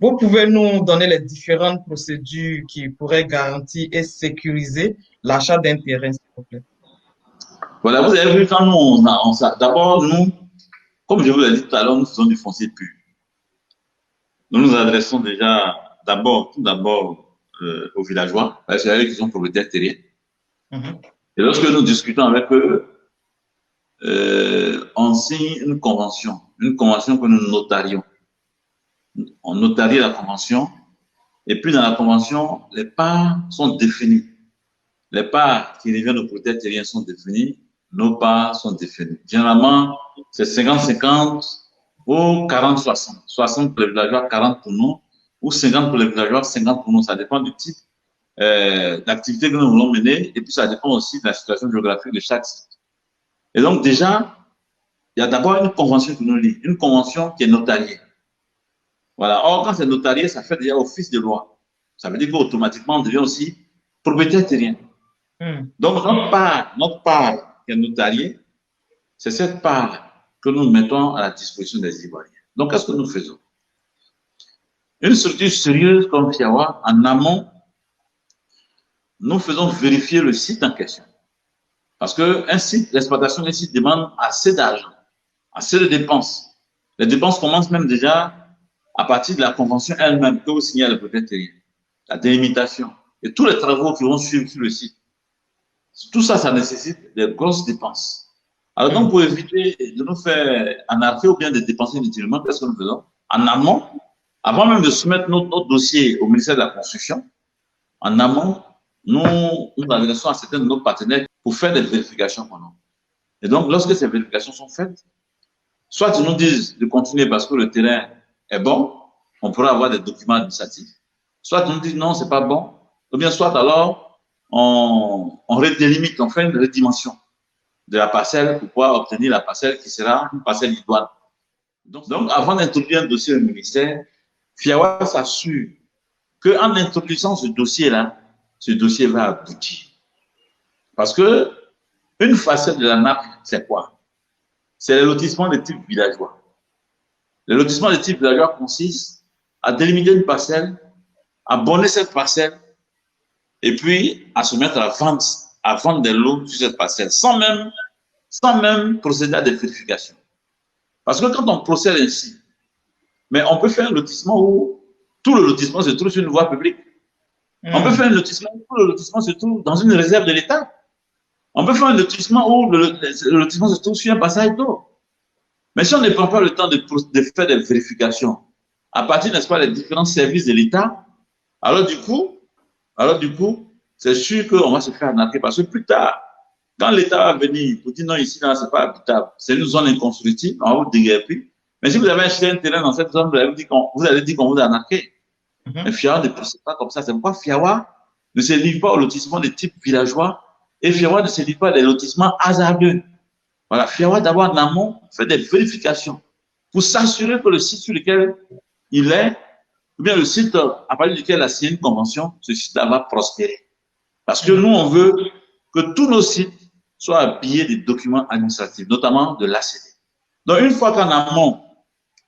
Vous pouvez nous donner les différentes procédures qui pourraient garantir et sécuriser l'achat d'un terrain, s'il vous plaît? Voilà, vous avez vu, quand nous, d'abord, nous, comme je vous l'ai dit tout à l'heure, nous faisons du foncier pur. Nous nous adressons déjà tout d'abord aux villageois, parce que c'est eux qui sont propriétaires terriens. Mhm. Et lorsque nous discutons avec eux, on signe une convention que nous notarions. On notarie la convention, et puis dans la convention, les parts sont définies. Les parts qui reviennent aux propriétaires terriens sont définies, nos parts sont définies. Généralement, c'est 50-50 ou 40-60. 60 pour les villageois, 40 pour nous, ou 50 pour les villageois, 50 pour nous. Ça dépend du type d'activité que nous voulons mener, et puis ça dépend aussi de la situation géographique de chaque site. Et donc déjà, il y a d'abord une convention qui nous lie, une convention qui est notariée. Voilà. Or, quand c'est notarié, ça fait déjà office de loi. Ça veut dire qu'automatiquement, on devient aussi propriétaire terrien. Donc, notre part qui est notariée, c'est cette part que nous mettons à la disposition des Ivoiriens. Donc, qu'est-ce que nous faisons? Une structure sérieuse comme Fiawa, en amont, nous faisons vérifier le site en question. Parce qu'un site, l'exploitation d'un site demande assez d'argent, assez de dépenses. Les dépenses commencent même déjà à partir de la convention elle-même que vous signez à la propriété terrienne, la délimitation et tous les travaux qui vont suivre sur le site. Tout ça, ça nécessite des grosses dépenses. Alors donc, pour éviter de nous faire anarquer ou bien de dépenser inutilement, qu'est-ce que nous faisons? En amont, avant même de soumettre notre dossier au ministère de la Construction, en amont, nous adressons à certains de nos partenaires pour faire des vérifications pour nous. Et donc, lorsque ces vérifications sont faites, soit ils nous disent de continuer parce que le terrain est bon, on pourra avoir des documents administratifs. Soit ils nous disent non, c'est pas bon. Ou bien soit alors, on redélimite, on fait une redimension de la parcelle pour pouvoir obtenir la parcelle qui sera une parcelle idoine. Donc avant d'introduire un dossier au ministère, Fiawa s'assure qu'en introduisant ce dossier-là, ce dossier va aboutir. Parce que une facette de la nappe, c'est quoi? C'est le lotissement de type villageois. Le lotissement de type villageois consiste à délimiter une parcelle, à borner cette parcelle, et puis à se mettre à vendre des lots sur cette parcelle, sans même procéder à des vérifications. Parce que quand on procède ainsi, mais on peut faire un lotissement où tout le lotissement se trouve sur une voie publique. On peut faire un lotissement où tout le lotissement se trouve dans une réserve de l'État. On peut faire un lotissement où le lotissement se trouve sur un passage d'eau. Mais si on ne prend pas le temps de faire des vérifications à partir, n'est-ce pas, des différents services de l'État, alors du coup, c'est sûr qu'on va se faire arnaquer parce que plus tard, quand l'État va venir pour dire non, ici, non, c'est pas habitable, c'est une zone inconstructible, on va vous déguerpir. Mais si vous avez acheté un terrain dans cette zone, vous allez dire qu'on vous a arnaqué. Mais Fiawa ne procède pas comme ça. C'est pourquoi Fiawa ne se livre pas au lotissement de type villageois et Fiawa ne se livre pas des lotissements hasardeux. Voilà, Fiawa d'abord en amont fait des vérifications pour s'assurer que le site sur lequel il est, ou bien le site à partir duquel il a signé une convention, ce site-là va prospérer. Parce que nous, on veut que tous nos sites soient habillés des documents administratifs, notamment de l'ACD. Donc, une fois qu'en amont,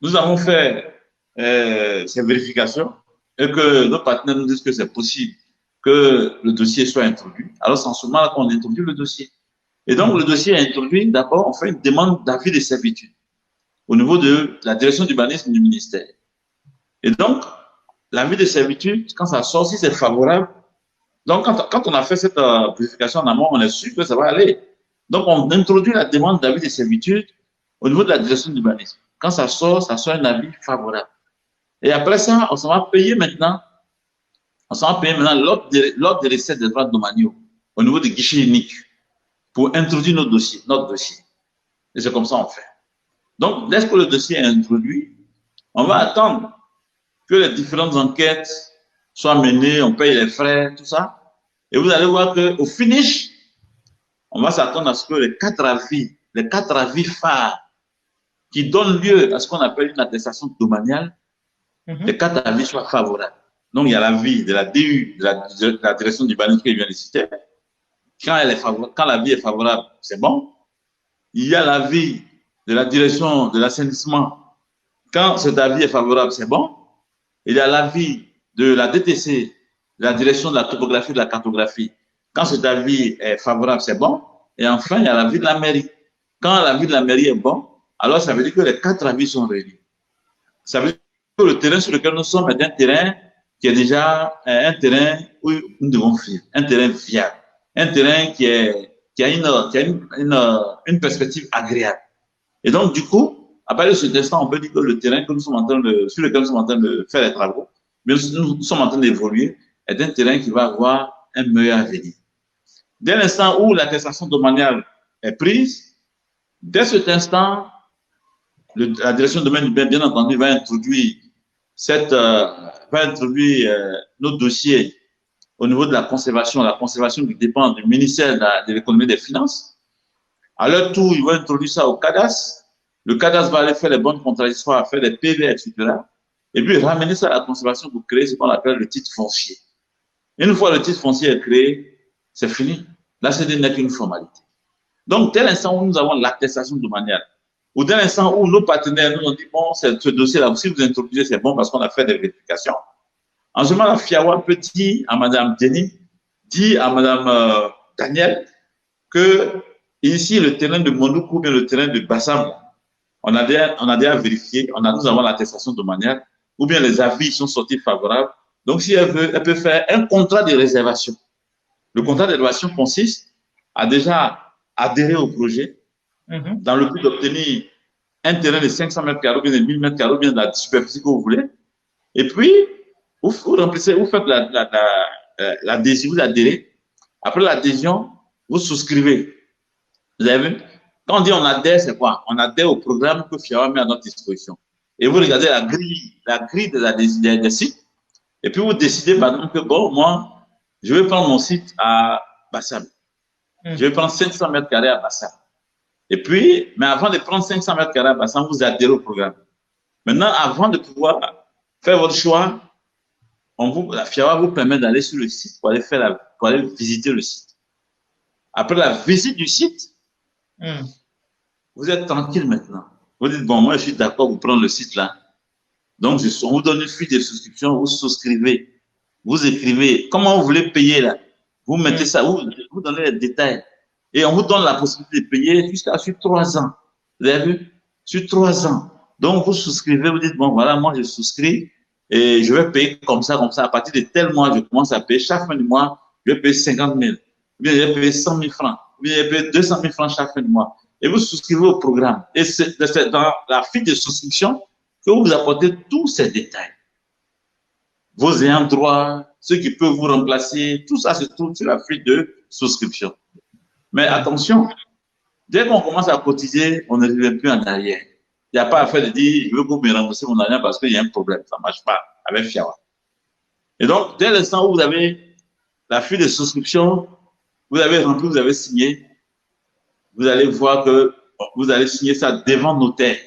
nous avons fait ces vérifications et que nos partenaires nous disent que c'est possible que le dossier soit introduit, alors c'est en ce moment-là qu'on introduit le dossier. Et donc, le dossier est introduit, d'abord, on fait une demande d'avis de servitude au niveau de la direction d'urbanisme du ministère. Et donc, l'avis de servitude, quand ça sort, si c'est favorable, donc quand on a fait cette vérification en amont, on est sûr que ça va aller. Donc, on introduit la demande d'avis de servitude au niveau de la direction d'urbanisme. Quand ça sort un avis favorable. Et après ça, on s'en va payer maintenant. On s'en va payer maintenant l'ordre des recettes des droits domaniaux au niveau des guichets uniques pour introduire notre dossier. Et c'est comme ça qu'on fait. Donc, dès que le dossier est introduit, on va attendre que les différentes enquêtes soient menées, on paye les frais, tout ça. Et vous allez voir qu'au finish, on va s'attendre à ce que les quatre avis phares qui donnent lieu à ce qu'on appelle une attestation domaniale, les quatre avis soient favorables. Donc, il y a l'avis de la DU, de la direction du bannier qui vient de citer. Quand l'avis est favorable, c'est bon. Il y a l'avis de la direction de l'assainissement. Quand cet avis est favorable, c'est bon. il y a l'avis de la DTC, la direction de la topographie et de la cartographie. Quand cet avis est favorable, c'est bon. Et enfin, il y a l'avis de la mairie. Quand l'avis de la mairie est bon, alors ça veut dire que les 4 avis sont réunis. Ça veut dire que le terrain sur lequel nous sommes est un terrain qui est déjà un terrain où nous devons vivre, un terrain viable, un terrain qui a une perspective agréable. Et donc, du coup, à partir de cet instant, on peut dire que le terrain que nous sommes sur lequel nous sommes en train de faire les travaux, mais nous sommes en train d'évoluer, est un terrain qui va avoir un meilleur avenir. Dès l'instant où l'attestation domaniale est prise, dès cet instant, la direction de domaine du bien entendu, va introduire notre dossier au niveau de la conservation qui dépend du ministère de l'économie et des finances. À leur tour, ils vont introduire ça au cadastre. Le cadastre va aller faire les bonnes contradictoires, faire les PV, etc. Et puis ramener ça à la conservation pour créer ce qu'on appelle le titre foncier. Une fois le titre foncier est créé, c'est fini. Là, ce n'est qu'une formalité. Donc, dès l'instant où nous avons l'attestation domaniale, ou dès l'instant où nos partenaires nous ont dit, bon, ce dossier-là, si vous introduisez, c'est bon parce qu'on a fait des vérifications. En ce moment, la FIAWA peut dire à Mme Denis, dit à Mme Daniel, que ici, le terrain de Mondoukou, bien le terrain de Bassam, on a déjà vérifié, nous avons l'attestation domaniale, ou bien les avis sont sortis favorables. Donc, si elle veut, elle peut faire un contrat de réservation. Le contrat de réservation consiste à déjà adhérer au projet dans le but d'obtenir un terrain de 500 mètres carrés, ou bien de 1000 mètres carrés, ou bien de la superficie que vous voulez. Et puis, vous remplissez, vous faites l'adhésion, vous adhérez. Après l'adhésion, vous souscrivez. Vous avez vu? Quand on dit on adhère, c'est quoi? On adhère au programme que FIAWA met à notre disposition. Et vous regardez la grille des sites. Et puis vous décidez, par exemple, que bon, moi, je vais prendre mon site à Bassam. Je vais prendre 500 mètres carrés à Bassam. Et puis, mais avant de prendre 500 mètres carrés à Bassam, vous adhérez au programme. Maintenant, avant de pouvoir faire votre choix, la FIAWA vous permet d'aller sur le site pour aller visiter le site. Après la visite du site, vous êtes tranquille maintenant. Vous dites, bon, moi, je suis d'accord pour prendre le site là. Donc, on vous donne une fiche de souscription, vous souscrivez, vous écrivez comment vous voulez payer là. Vous mettez ça, vous donnez les détails. Et on vous donne la possibilité de payer jusqu'à sur 3 ans. Vous avez vu? Sur 3 ans. Donc, vous souscrivez, vous dites, bon, voilà, moi, je souscris et je vais payer comme ça. À partir de tel mois, je commence à payer. Chaque fin du mois, je vais payer 50 000. Ou bien, je vais payer 100 000 francs. Ou bien, je vais payer 200 000 francs chaque fin du mois. Et vous souscrivez au programme. Et c'est dans la fiche de souscription que vous apportez tous ces détails. Vos ayants droit, ceux qui peuvent vous remplacer, tout ça se trouve sur la fiche de souscription. Mais attention, dès qu'on commence à cotiser, on ne revient plus en arrière. Il n'y a pas à faire de dire, je veux que vous me remboursez mon argent parce qu'il y a un problème. Ça ne marche pas avec FIAWA. Et donc, dès l'instant où vous avez la fiche de souscription, vous avez rempli, vous avez signé, vous allez voir que vous allez signer ça devant le notaire.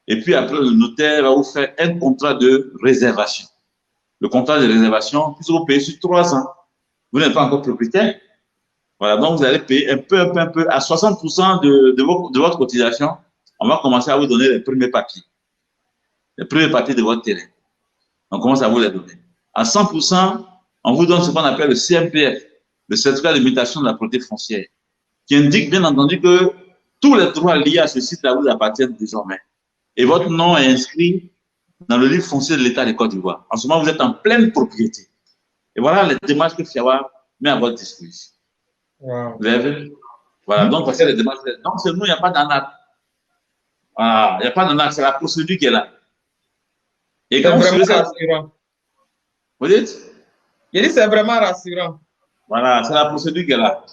Et puis après, le notaire va vous faire un contrat de réservation. Le contrat de réservation, puisque vous payez sur 3 ans. Vous n'êtes pas encore propriétaire. Voilà, donc vous allez payer un peu, à 60% de votre cotisation. On va commencer à vous donner les premiers papiers. Les premiers papiers de votre terrain. On commence à vous les donner. À 100%, on vous donne ce qu'on appelle le CMPF, le certificat de limitation de la propriété foncière, qui indique bien entendu que tous les droits liés à ce site-là vous appartiennent désormais. Et votre nom est inscrit dans le livre foncier de l'État de Côte d'Ivoire. En ce moment, vous êtes en pleine propriété. Et voilà les démarches que FIAWA met à votre disposition. Wow. Vous avez vu? Voilà, donc voici les démarches. Donc, c'est nous, il n'y a pas d'arnaque. Voilà, il n'y a pas d'arnaque, c'est la procédure qui est là. Et c'est vraiment rassurant. Vous dites? Je dis c'est vraiment rassurant. Voilà, c'est la procédure qui est là.